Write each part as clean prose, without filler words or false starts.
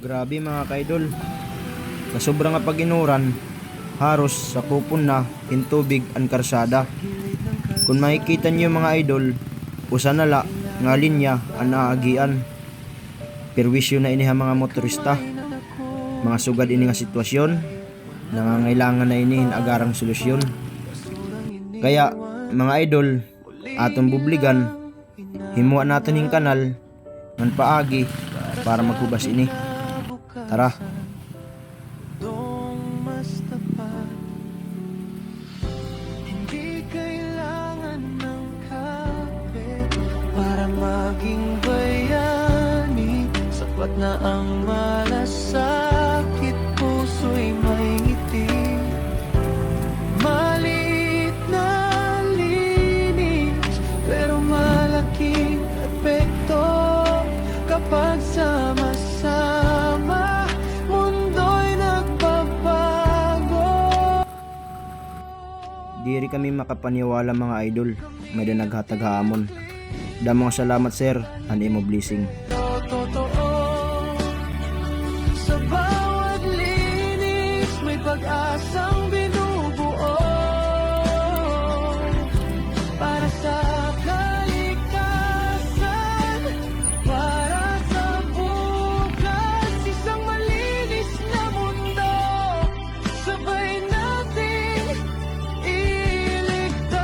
Grabe mga ka-idol, sa sobrang nga pag-inuran, haros sa kupon na intubig ang karsada. Kung makikita niyo mga idol, usa na la nga linya ang naagian. Perwisyo na ini mga motorista. Mga sugad ini nga sitwasyon, nangangailangan na ini agarang solusyon. Kaya mga idol, atong bubligan, himuan natin yung kanal ng paagi para maghubas ini. Tara. Hindi kailangan ng kape para maging bayani. Sapat na ang malasakit, puso'y may ngiti. Maliit na linis, pero malaking epekto kapag sama-sama. Mundo'y nagbabago. Diri kami makapaniwala mga idol, may da naghatag hamon. Damang salamat sir, ani mo blessing. Totoo, sa bawat linis may pag-asang binubuo para sa kalikasan, para sa bukas, isang malinis na mundo, sabay nating iligtas.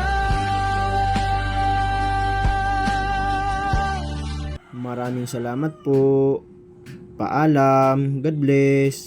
Maraming salamat po. Paalam. God bless.